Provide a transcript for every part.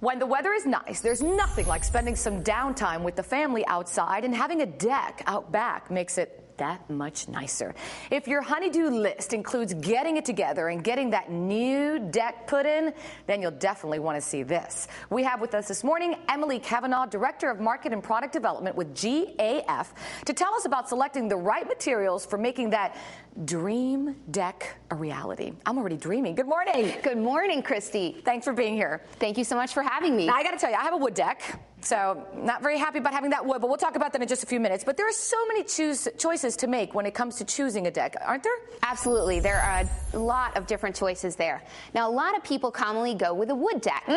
When the weather is nice, there's nothing like spending some downtime with the family outside, and having a deck out back makes it that much nicer. If your honey-do list includes getting it together and getting that new deck put in, then you'll definitely want to see this. We have with us this morning Emily Cavanagh, Director of Market and Product Development with GAF, to tell us about selecting the right materials for making that dream deck a reality. I'm already dreaming. Good morning. Good morning, Christy. Thanks for being here. Thank you so much for having me. Now, I got to tell you, I have a wood deck, so not very happy about having that wood, but we'll talk about that in just a few minutes. But there are so many choices to make when it comes to choosing a deck, aren't there? Absolutely. There are a lot of different choices there. Now, a lot of people commonly go with a wood deck.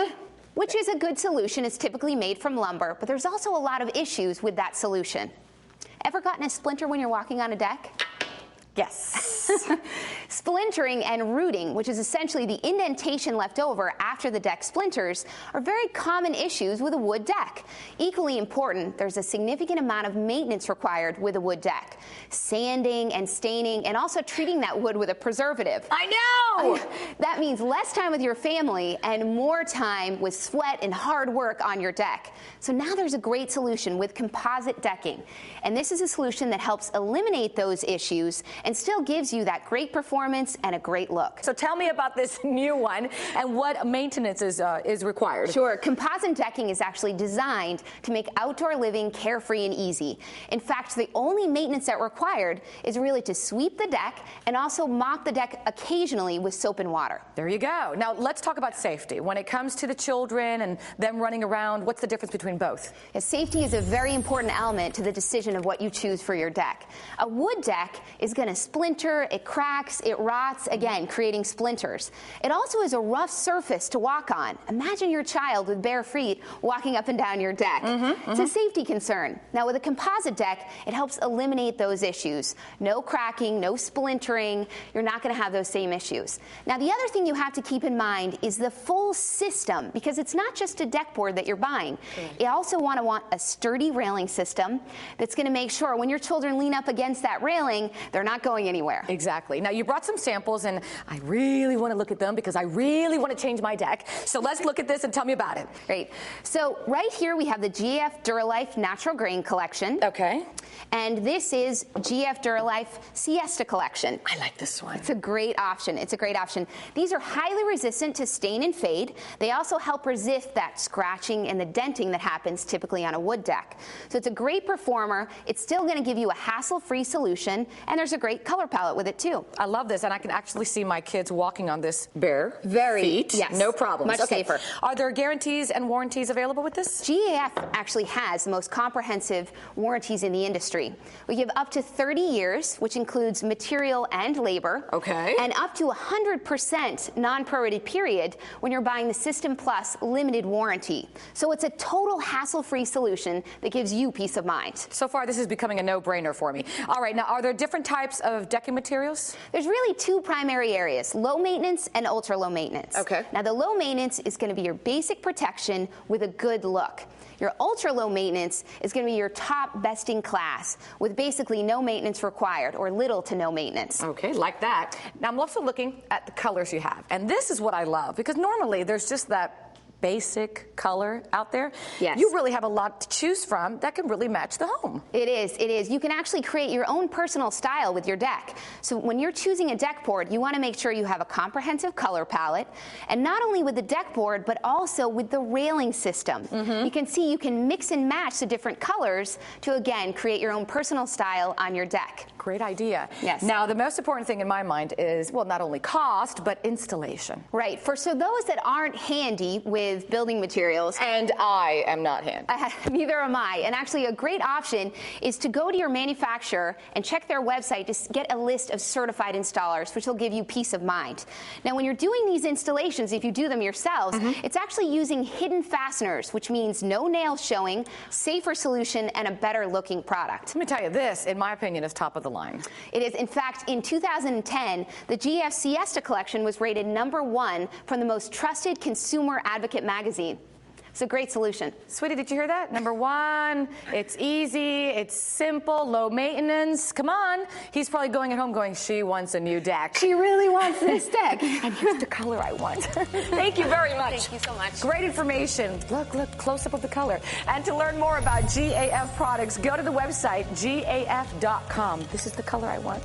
Which is a good solution. It's typically made from lumber, but there's also a lot of issues with that solution. Ever gotten a splinter when you're walking on a deck? Yes. Splintering and rooting, which is essentially the indentation left over after the deck splinters, are very common issues with a wood deck. Equally important, there's a significant amount of maintenance required with a wood deck. Sanding and staining, and also treating that wood with a preservative. I know! That means less time with your family and more time with sweat and hard work on your deck. So now there's a great solution with composite decking. And this is a solution that helps eliminate those issues and still gives you that great performance and a great look. So tell me about this new one and what maintenance is required. Sure. Composite decking is actually designed to make outdoor living carefree and easy. In fact, the only maintenance that required is really to sweep the deck and also mop the deck occasionally with soap and water. There you go. Now let's talk about safety. When it comes to the children and them running around, what's the difference between both? Safety is a very important element to the decision of what you choose for your deck. A wood deck is going to splinter, it cracks, it rots, again, creating splinters. It also is a rough surface to walk on. Imagine your child with bare feet walking up and down your deck. It's a safety concern. Now, with a composite deck, it helps eliminate those issues. No cracking, no splintering. You're not going to have those same issues. Now, the other thing you have to keep in mind is the full system, because it's not just a deck board that you're buying. You also want a sturdy railing system that's going to make sure when your children lean up against that railing, they're not going anywhere. Exactly. Now, you brought some samples, and I really want to look at them because I really want to change my deck. So let's look at this and tell me about it. Great. So right here we have the GF DuraLife Natural Grain Collection. Okay. And this is GF DuraLife Siesta Collection. I like this one. It's a great option. It's a great option. These are highly resistant to stain and fade. They also help resist that scratching and the denting that happens typically on a wood deck. So it's a great performer. It's still going to give you a hassle-free solution, and there's a great color palette with it too. I love this, and I can actually see my kids walking on this bare feet. Yes. No problems. Much safer. Are there guarantees and warranties available with this? GAF actually has the most comprehensive warranties in the industry. We give up to 30 years, which includes material and labor. Okay. And up to 100% non-prorated period when you're buying the System Plus limited warranty. So it's a total hassle-free solution that gives you peace of mind. So far, this is becoming a no-brainer for me. All right, now, are there different types of decking materials? There's really two primary areas, low maintenance and ultra low maintenance. Okay. Now, the low maintenance is going to be your basic protection with a good look. Your ultra low maintenance is going to be your top best in class with basically no maintenance required or little to no maintenance. Okay, like that. Now, I'm also looking at the colors you have, and this is what I love, because normally there's just that basic color out there. Yes. You really have a lot to choose from that can really match the home. It is, it is. You can actually create your own personal style with your deck. So when you're choosing a deck board, you want to make sure you have a comprehensive color palette, and not only with the deck board, but also with the railing system. You can see you can mix and match the different colors to, again, create your own personal style on your deck. Great idea. Yes. Now, the most important thing in my mind is, well, not only cost, but installation. Right. So those that aren't handy with building materials. And I am not handy. Neither am I. And actually, a great option is to go to your manufacturer and check their website to get a list of certified installers, which will give you peace of mind. Now, when you're doing these installations, if you do them yourselves, it's actually using hidden fasteners, which means no nails showing, safer solution, and a better looking product. Let me tell you, this, in my opinion, is top of the line. It is. In fact, in 2010, the GF Siesta collection was rated #1 from the most trusted consumer advocate magazine. It's a great solution. Sweetie, did you hear that? Number one, it's easy, it's simple, low maintenance. Come on. He's probably going at home going, she wants a new deck. She really wants this deck. And here's the color I want. Thank you very much. Thank you so much. Great information. Look, close up of the color. And to learn more about GAF products, go to the website, gaf.com. This is the color I want.